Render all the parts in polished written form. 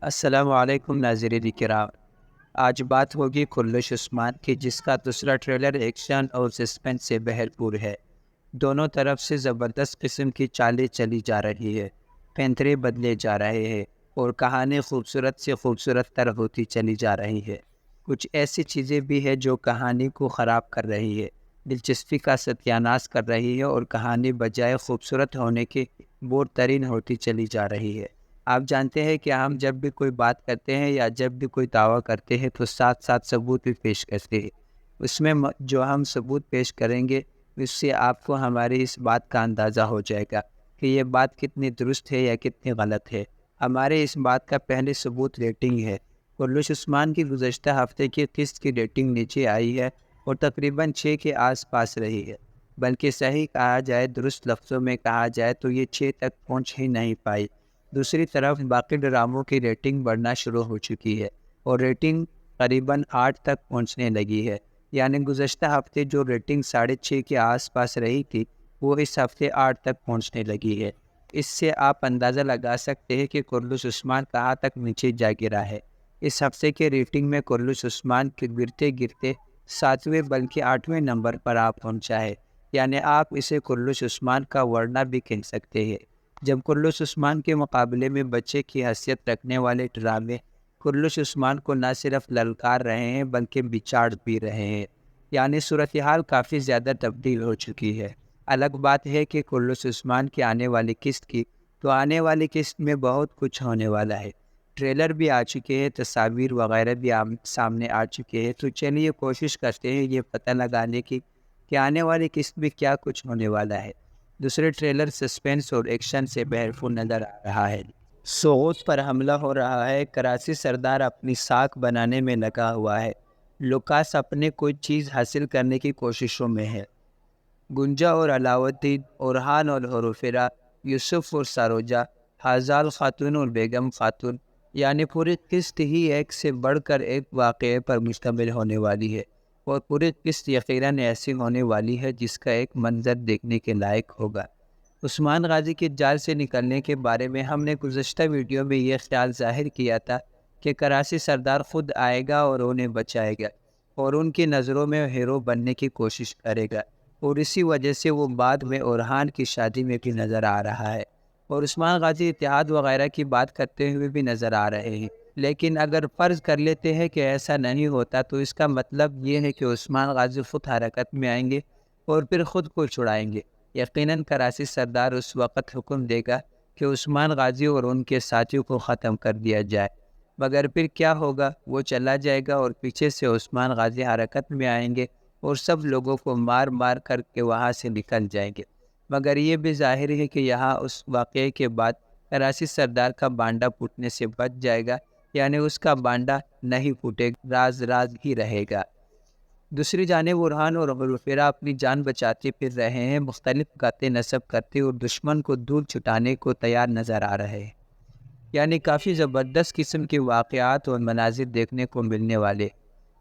السلام علیکم ناظرین کرام۔ آج بات ہوگی کلش عثمان کی، جس کا دوسرا ٹریلر ایکشن اور سسپنس سے بھرپور ہے۔ دونوں طرف سے زبردست قسم کی چالیں چلی جا رہی ہے، پینترے بدلے جا رہے ہیں اور کہانی خوبصورت سے خوبصورت تر ہوتی چلی جا رہی ہے۔ کچھ ایسی چیزیں بھی ہیں جو کہانی کو خراب کر رہی ہے، دلچسپی کا ستیہ ناش کر رہی ہے اور کہانی بجائے خوبصورت ہونے کے بور ترین ہوتی چلی جا رہی ہے۔ آپ جانتے ہیں کہ ہم جب بھی کوئی بات کرتے ہیں یا جب بھی کوئی دعویٰ کرتے ہیں تو ساتھ ساتھ ثبوت بھی پیش کرتے ہیں۔ اس میں جو ہم ثبوت پیش کریں گے، اس سے آپ کو ہماری اس بات کا اندازہ ہو جائے گا کہ یہ بات کتنی درست ہے یا کتنی غلط ہے۔ ہمارے اس بات کا پہلے ثبوت ریٹنگ ہے۔ کلش عثمان کی گزشتہ ہفتے کی قسط کی ریٹنگ نیچے آئی ہے اور تقریباً 6 کے آس پاس رہی ہے، بلکہ صحیح کہا جائے، درست لفظوں میں کہا جائے تو یہ 6 تک پہنچ ہی نہیں پائی۔ دوسری طرف باقی ڈراموں کی ریٹنگ بڑھنا شروع ہو چکی ہے اور ریٹنگ قریباً 8 تک پہنچنے لگی ہے، یعنی گزشتہ ہفتے جو ریٹنگ 6.5 کے آس پاس رہی تھی وہ اس ہفتے 8 تک پہنچنے لگی ہے۔ اس سے آپ اندازہ لگا سکتے ہیں کہ کلش عثمان کہاں تک نیچے جا گرا ہے۔ اس ہفتے کے ریٹنگ میں کلش عثمان کے گرتے گرتے 7ویں بلکہ 8ویں نمبر پر آپ پہنچا ہے، یعنی آپ اسے کلش عثمان کا ورنہ بھی کہہ سکتے ہیں۔ جب کلش عثمان کے مقابلے میں بچے کی حیثیت رکھنے والے ڈرامے کلش عثمان کو نہ صرف للکار رہے ہیں بلکہ بچاڑ بھی رہے ہیں، یعنی صورتحال کافی زیادہ تبدیل ہو چکی ہے۔ الگ بات ہے کہ کلش عثمان کی آنے والی قسط کی، تو آنے والی قسط میں بہت کچھ ہونے والا ہے۔ ٹریلر بھی آ چکے ہیں، تصاویر وغیرہ بھی سامنے آ چکے ہیں، تو چلیے کوشش کرتے ہیں یہ پتہ لگانے کی کہ آنے والی قسط میں کیا کچھ ہونے والا ہے۔ دوسرے ٹریلر سسپینس اور ایکشن سے بھرپور نظر آ رہا ہے۔ سوغوت پر حملہ ہو رہا ہے، کراچی سردار اپنی ساکھ بنانے میں لگا ہوا ہے، لوکاس اپنے کوئی چیز حاصل کرنے کی کوششوں میں ہے، گنجا اور علاؤالدین، اورحان اور حروفرا، یوسف اور ساروجہ، حازال خاتون اور بیگم خاتون، یعنی پوری قسط ہی ایک سے بڑھ کر ایک واقعے پر مشتمل ہونے والی ہے، اور پوری قسط یقیناً ایسی ہونے والی ہے جس کا ایک منظر دیکھنے کے لائق ہوگا۔ عثمان غازی کے جال سے نکلنے کے بارے میں ہم نے گزشتہ ویڈیو میں یہ خیال ظاہر کیا تھا کہ کراچی سردار خود آئے گا اور انہیں بچائے گا اور ان کی نظروں میں ہیرو بننے کی کوشش کرے گا، اور اسی وجہ سے وہ بعد میں اورحان کی شادی میں بھی نظر آ رہا ہے اور عثمان غازی اتحاد وغیرہ کی بات کرتے ہوئے بھی نظر آ رہے ہیں۔ لیکن اگر فرض کر لیتے ہیں کہ ایسا نہیں ہوتا تو اس کا مطلب یہ ہے کہ عثمان غازی خود حرکت میں آئیں گے اور پھر خود کو چھڑائیں گے۔ یقیناً کراچی سردار اس وقت حکم دے گا کہ عثمان غازی اور ان کے ساتھیوں کو ختم کر دیا جائے، مگر پھر کیا ہوگا؟ وہ چلا جائے گا اور پیچھے سے عثمان غازی حرکت میں آئیں گے اور سب لوگوں کو مار مار کر کے وہاں سے نکل جائیں گے۔ مگر یہ بھی ظاہر ہے کہ یہاں اس واقعے کے بعد کراچی سردار کا بانڈا پھوٹنے سے بچ جائے گا، یعنی اس کا بانڈا نہیں پھوٹے گا، راز راز ہی رہے گا۔ دوسری جانب اورحان اور حروفرا اپنی جان بچاتے پھر رہے ہیں، مختلف گاتیں نصب کرتے اور دشمن کو دور چھٹانے کو تیار نظر آ رہے ہیں، یعنی کافی زبردست قسم کے واقعات اور مناظر دیکھنے کو ملنے والے۔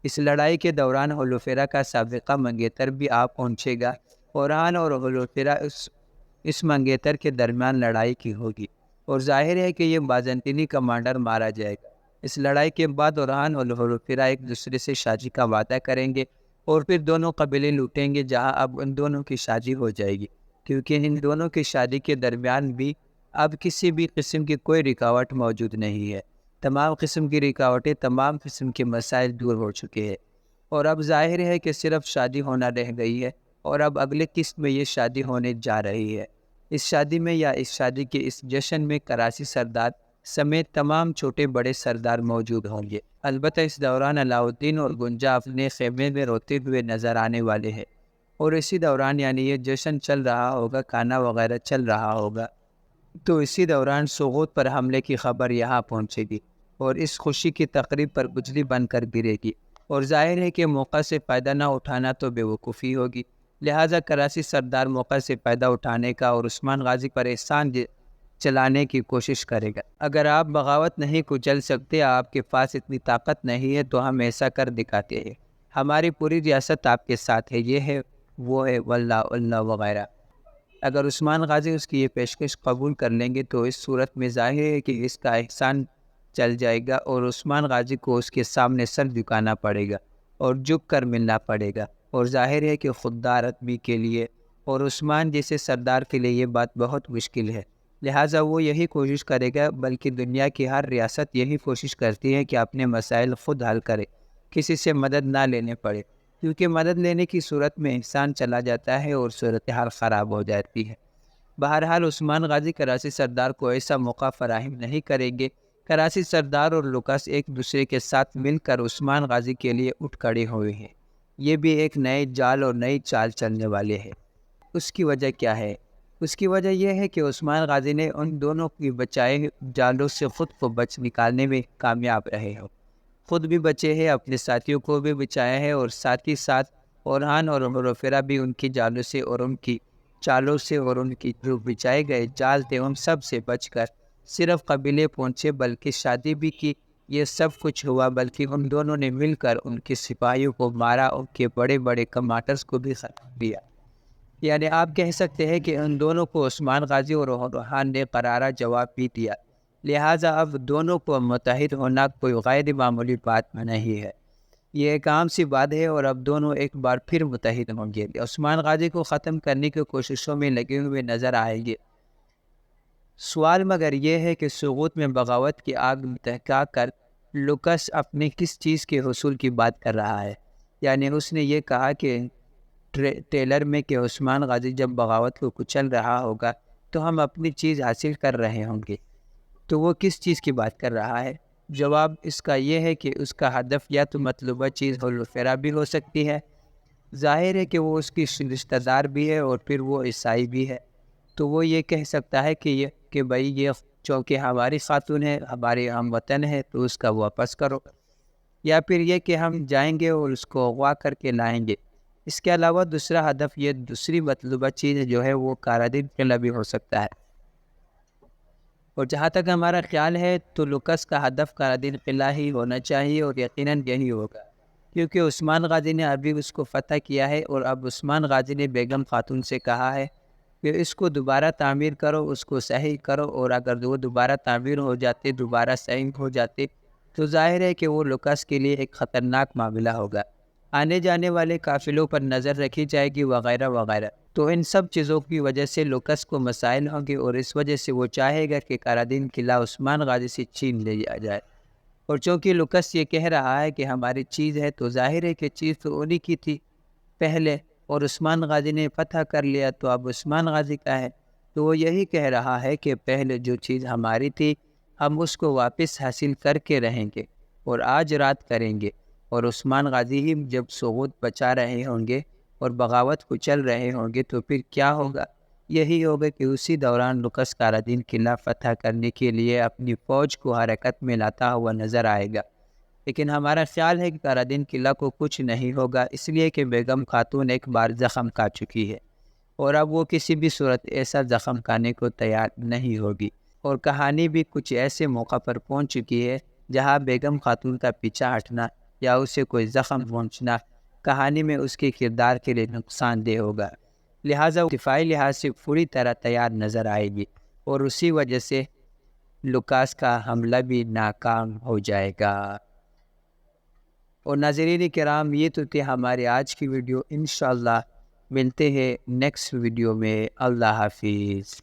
اس لڑائی کے دوران حروفرا کا سابقہ منگیتر بھی آ پہنچے گا۔ اورحان اور حروفرا اس منگیتر کے درمیان لڑائی کی ہوگی اور ظاہر ہے کہ یہ بازنطینی کمانڈر مارا جائے گا۔ اس لڑائی کے بعد اورحان اور حروفرا ایک دوسرے سے شادی کا وعدہ کریں گے اور پھر دونوں قبیلے لوٹیں گے، جہاں اب ان دونوں کی شادی ہو جائے گی، کیونکہ ان دونوں کی شادی کے درمیان بھی اب کسی بھی قسم کی کوئی رکاوٹ موجود نہیں ہے۔ تمام قسم کی رکاوٹیں، تمام قسم کے مسائل دور ہو چکے ہیں اور اب ظاہر ہے کہ صرف شادی ہونا رہ گئی ہے، اور اب اگلے قسط میں یہ شادی ہونے جا رہی ہے۔ اس شادی میں یا اس شادی کے اس جشن میں کراچی سردار سمیت تمام چھوٹے بڑے سردار موجود ہوں گے۔ البتہ اس دوران علاؤالدین اور گنجا اپنے خیمے میں روتے ہوئے نظر آنے والے ہیں، اور اسی دوران یعنی یہ جشن چل رہا ہوگا، کھانا وغیرہ چل رہا ہوگا، تو اسی دوران سوغوت پر حملے کی خبر یہاں پہنچے گی اور اس خوشی کی تقریب پر بجلی بن کر گرے گی، اور ظاہر ہے کہ موقع سے فائدہ نہ اٹھانا تو بے وقوفی ہوگی۔ لہٰذا کراچی سردار موقع سے فائدہ اٹھانے کا اور عثمان غازی پر احسان چلانے کی کوشش کرے گا۔ اگر آپ بغاوت نہیں کچل سکتے، آپ کے پاس اتنی طاقت نہیں ہے، تو ہم ایسا کر دکھاتے ہیں، ہماری پوری ریاست آپ کے ساتھ ہے، یہ ہے وہ ہے، واللہ اللہ وغیرہ۔ اگر عثمان غازی اس کی یہ پیشکش قبول کر لیں گے تو اس صورت میں ظاہر ہے کہ اس کا احسان چل جائے گا اور عثمان غازی کو اس کے سامنے سر جھکانا پڑے گا اور جھک کر ملنا پڑے گا، اور ظاہر ہے کہ خوددار آدمی کے لیے اور عثمان جیسے سردار کے لیے یہ بات بہت مشکل ہے، لہٰذا وہ یہی کوشش کرے گا، بلکہ دنیا کی ہر ریاست یہی کوشش کرتی ہے کہ اپنے مسائل خود حل کرے، کسی سے مدد نہ لینے پڑے، کیونکہ مدد لینے کی صورت میں انسان چلا جاتا ہے اور صورتحال خراب ہو جاتی ہے۔ بہرحال عثمان غازی کراچی سردار کو ایسا موقع فراہم نہیں کریں گے۔ کراچی سردار اور لوکاس ایک دوسرے کے ساتھ مل کر عثمان غازی کے لیے اٹھ کھڑے ہوئے ہیں۔ یہ بھی ایک نئے جال اور نئی چال چلنے والے ہیں۔ اس کی وجہ کیا ہے؟ اس کی وجہ یہ ہے کہ عثمان غازی نے ان دونوں کی بچائے جالوں سے خود کو بچ نکالنے میں کامیاب رہے ہو، خود بھی بچے ہیں، اپنے ساتھیوں کو بھی بچایا ہے، اور ساتھ ہی ساتھ اورہان اور عمروفرا بھی ان کی جالوں سے اور ان کی چالوں سے اور ان کی جو بچائے گئے جال تھے ان سب سے بچ کر صرف قبیلے پہنچے، بلکہ شادی بھی کی۔ یہ سب کچھ ہوا بلکہ ان دونوں نے مل کر ان کے سپاہیوں کو مارا، ان کے بڑے بڑے کمانڈرز کو بھی ختم کیا۔ یعنی آپ کہہ سکتے ہیں کہ ان دونوں کو عثمان غازی اور اورہان نے قرارہ جواب بھی دیا، لہٰذا اب دونوں کو متحد ہونا کوئی غیر معمولی بات نہیں ہے، یہ ایک عام سی بات ہے، اور اب دونوں ایک بار پھر متحد ہوں گے، عثمان غازی کو ختم کرنے کی کوششوں میں لگے ہوئے نظر آئیں گے۔ سوال مگر یہ ہے کہ سقوط میں بغاوت کی آگ بھڑکا کر لوکس اپنے کس چیز کے حصول کی بات کر رہا ہے؟ یعنی اس نے یہ کہا کہ ٹیلر میں کہ عثمان غازی جب بغاوت کو کچل رہا ہوگا تو ہم اپنی چیز حاصل کر رہے ہوں گے، تو وہ کس چیز کی بات کر رہا ہے؟ جواب اس کا یہ ہے کہ اس کا ہدف یا تو مطلوبہ چیز عمروفرا بھی ہو سکتی ہے، ظاہر ہے کہ وہ اس کی رشتہ دار بھی ہے اور پھر وہ عیسائی بھی ہے، تو وہ یہ کہہ سکتا ہے کہ بھائی یہ چونکہ ہماری خاتون ہے، ہمارے ہم وطن ہے، تو اس کا واپس کرو، یا پھر یہ کہ ہم جائیں گے اور اس کو اغوا کر کے لائیں گے۔ اس کے علاوہ دوسرا ہدف، یہ دوسری مطلوبہ چیز جو ہے وہ کارادین قلعہ بھی ہو سکتا ہے، اور جہاں تک ہمارا خیال ہے تو لوکس کا ہدف کارادین قلعہ ہی ہونا چاہیے، اور یقیناً یہی ہوگا، کیونکہ عثمان غازی نے ابھی اس کو فتح کیا ہے، اور اب عثمان غازی نے بیگم خاتون سے کہا ہے کہ اس کو دوبارہ تعمیر کرو، اس کو صحیح کرو، اور اگر وہ دوبارہ تعمیر ہو جاتے، دوبارہ صحیح ہو جاتے، تو ظاہر ہے کہ وہ لوکس کے لیے ایک خطرناک معاملہ ہوگا، آنے جانے والے قافلوں پر نظر رکھی جائے گی وغیرہ وغیرہ، تو ان سب چیزوں کی وجہ سے لوکس کو مسائل ہوں گے، اور اس وجہ سے وہ چاہے گا کہ کارادین قلعہ عثمان غازی سے چھین لیا جائے، اور چونکہ لوکس یہ کہہ رہا ہے کہ ہماری چیز ہے، تو ظاہر ہے کہ چیز تو انہی کی تھی پہلے، اور عثمان غازی نے فتح کر لیا تو اب عثمان غازی کا ہے، تو وہ یہی کہہ رہا ہے کہ پہلے جو چیز ہماری تھی ہم اس کو واپس حاصل کر کے رہیں گے، اور آج رات کریں گے، اور عثمان غازی ہی جب سقوط بچا رہے ہوں گے اور بغاوت کو چل رہے ہوں گے تو پھر کیا ہوگا؟ یہی ہوگا کہ اسی دوران لوکس کارادین قلعہ فتح کرنے کے لیے اپنی فوج کو حرکت میں لاتا ہوا نظر آئے گا، لیکن ہمارا خیال ہے کہ کارادین قلعہ کو کچھ نہیں ہوگا، اس لیے کہ بیگم خاتون ایک بار زخم کھا چکی ہے، اور اب وہ کسی بھی صورت ایسا زخم کھانے کو تیار نہیں ہوگی، اور کہانی بھی کچھ ایسے موقع پر پہنچ چکی ہے جہاں بیگم خاتون کا پیچھا ہٹنا یا اسے کوئی زخم پہنچنا کہانی میں اس کے کردار کے لیے نقصان دہ ہوگا، لہٰذا وہ دفاعی لحاظ سے پوری طرح تیار نظر آئے گی، اور اسی وجہ سے لوکاس کا حملہ بھی ناکام ہو جائے گا۔ اور ناظرین کرام، یہ تو تھی ہماری آج کی ویڈیو، انشاءاللہ ملتے ہیں نیکسٹ ویڈیو میں۔ اللہ حافظ۔